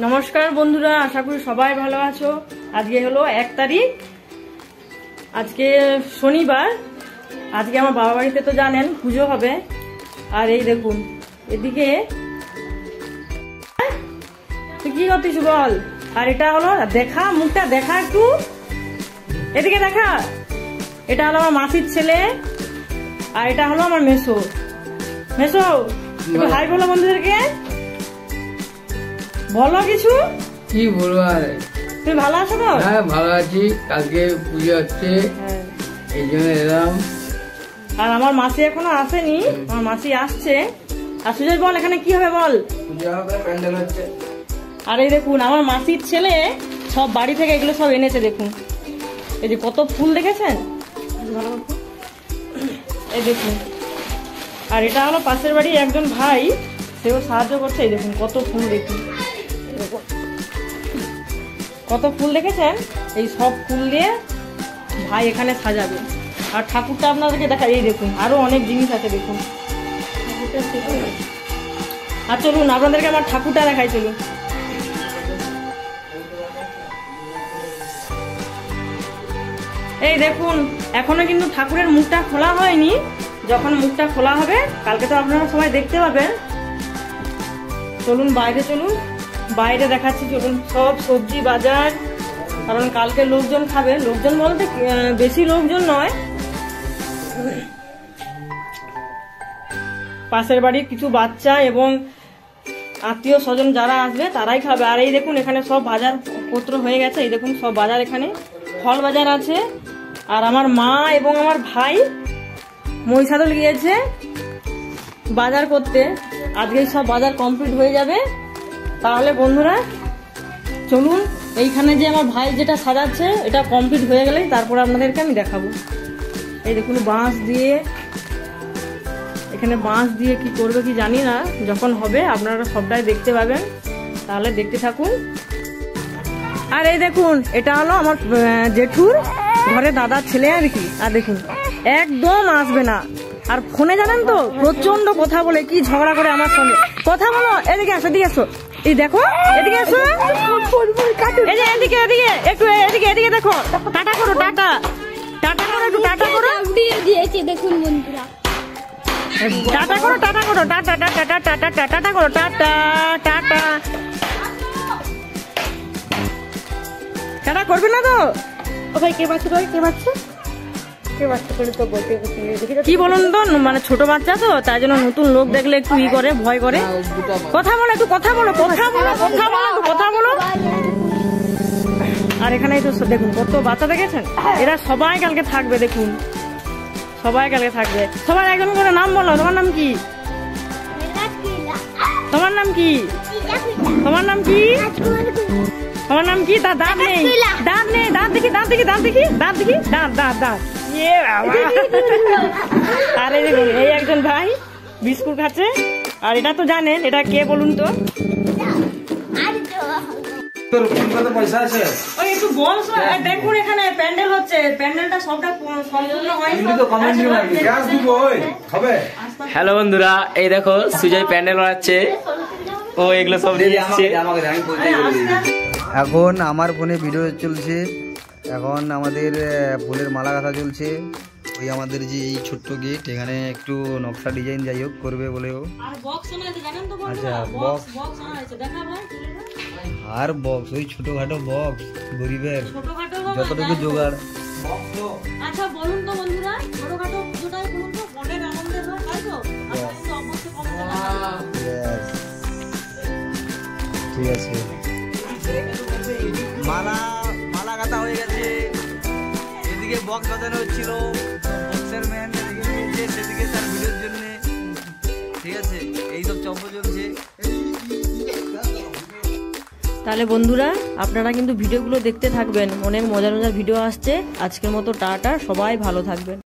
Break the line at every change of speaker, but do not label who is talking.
নমস্কার বন্ধুরা, আশা করি সবাই ভালো আছো। আজকে হলো 1 তারিখ, আজকে শনিবার। আজকে আমার বাবা বাড়িতে তো জানেন পুজো হবে। আর এই দেখুন এদিকে তুই কি করতিস বল। আর এটা হলো দেখা, মুখটা দেখা একটু, এদিকে দেখা। এটা হলো আমার মাসির ছেলে, আর এটা হলো আমার মেসো। মেসো একটু হাই বলো বন্ধুদেরকে, বলো কিছু।
কি বলবো আর,
তুমি ভালো আছো তো?
হ্যাঁ ভালো আছি। কালকে পুজো হচ্ছে, এই জন্য এলাম।
আর আমার মাসি এখনো আসেনি, আমার মাসি আসছে। আর সুজয় বল এখানে কি হবে বল।
পুজো হবে, প্যান্ডেল হচ্ছে।
আর এই দেখুন আমার মাসির ছেলে সব বাড়ি থেকে এগুলো সব এনেছে। দেখুন এই যে কত ফুল দেখেছেন, এই দেখুন। আর এটা হলো পাশের বাড়ি একজন ভাই, সেও সাহায্য করছে। এই দেখুন কত ফুল, দেখুন কত ফুল দেখেছেন। এই সব ফুল দিয়ে ভাই এখানে সাজাবে। আর ঠাকুরটা আপনাদেরকে দেখা, এই দেখুন আরো অনেক জিনিস আছে দেখুন। আর চলুন আপনাদেরকে আমার ঠাকুরটা দেখাই, চলুন। এই দেখুন এখনো কিন্তু ঠাকুরের মুখটা খোলা হয়নি। যখন মুখটা খোলা হবে কালকে তো আপনারা সবাই দেখতে পাবেন। চলুন বাইরে, চলুন বাইরে দেখাচ্ছি। চলুন সব সবজি বাজার, কারণ কালকে লোকজন খাবে। লোকজন বলতে বেশি লোকজন নয়, পাশের বাড়ির কিছু বাচ্চা এবং আত্মীয় স্বজন যারা আসবে তারাই খাবে। আর এই দেখুন এখানে সব বাজার পত্র হয়ে গেছে। এই দেখুন সব বাজার, এখানে ফল বাজার আছে। আর আমার মা এবং আমার ভাই মহিষাদল গিয়েছে বাজার করতে। আজকে সব বাজার কমপ্লিট হয়ে যাবে। তাহলে বন্ধুরা চলুন, এইখানে যে আমার ভাই যেটা সাজাচ্ছে এটা কমপ্লিট হয়ে গেলেই তারপর আপনাদেরকে আমি দেখাবো। এই দেখুন বাঁশ দিয়ে, এখানে বাঁশ দিয়ে কি করবে কি জানি না, যখন হবে আপনারা সবটাই দেখতে পাবেন। তাহলে দেখতে থাকুন। আর এই দেখুন এটা হলো আমার জেঠুর ঘরে দাদার ছেলে আর কি। আর দেখুন একদম আসবে না। আর ফোনে জানেন তো প্রচন্ড কথা বলে, কি ঝগড়া করে আমার সঙ্গে। কথা বলো, এদিকে আসো, এদিকে আসো। এই দেখো এদিকে আসো, এই যে এদিকে এদিকে একটু, এদিকে এদিকে দেখো। টাটা করো, টাটা টাটা করো, একটু টাটা করো।
দেখুন বন্ধুরা,
টাটা করো, টাটা করো, tata tata tata tata tata করো, টাটা টাটা টাটা করবে না তো?
ও ভাই কে বাচ্চা, কে বাচ্চা, কে বাচ্চা করে তো বলতে
কি বলুন তো, মানে ছোট বাচ্চা তো, তাই জন্য নতুন লোক দেখলে একটু ই করে, ভয় করে। কথা বলো, একটু কথা বলো, কথা বলো, কথা বলো, একটু কথা বলো। আর এখানে তো দেখুন কত বাচ্চা দেখেছেন। এরা সবাই কালকে থাকবে, দেখুন সবাই কালকে থাকবে। সবাই একজন করে নাম বলো। তোমার নাম কি? তোমার নাম কি? তোমার নাম কি? তোমার নাম কি? দাঁত নেই, দাঁত নেই, দাঁত দেখি, দাঁত দেখি, দাঁত দেখি, দাঁত দেখি, দাঁত দাঁত দাঁত। আর এই দেখুন এই একজন ভাই বিস্কুট খাচ্ছে। আর এটা তো জানেন এটা কে বলুন তো?
পয়সা আছে
ওই একটু বল। দেখুন এখানে প্যান্ডেল হচ্ছে, প্যান্ডেলটা সবটা সম্পূর্ণ হয়নি।
হ্যালো বন্ধুরা, এই দেখো সুজয় প্যান্ডেল বানাচ্ছে। ও এগুলো সব দিয়ে দিচ্ছে।
এখন আমার ফোনে ভিডিও চলছে, এখন আমাদের ফুলের মালা গাঁথা চলছে। ওই আমাদের যে এই ছোট্ট গেট, এখানে একটু নকশা ডিজাইন যাই হোক করবে বলেও। আচ্ছা বক্স, আর বক্স ওই ছোটখাটো বক্স গরিবের যতটুকু জোগাড়।
আচ্ছা বলুন তো বন্ধুরা, ছোটখাটো পুজোটাই বলুন তো, মনের আনন্দের হয়, তাই তো?
ঠিক আছে, মালা মালা গাঁথা হয়ে গেছে। এদিকে বক্স বাজানো হচ্ছিল, বক্সের ম্যান সেদিকে তার ভিডিওর জন্য। ঠিক আছে, এইসব চম্প চলছে।
তাহলে বন্ধুরা আপনারা কিন্তু ভিডিওগুলো দেখতে থাকবেন, অনেক মজার মজার ভিডিও আসছে। আজকের মতো টাটা, সবাই ভালো থাকবেন।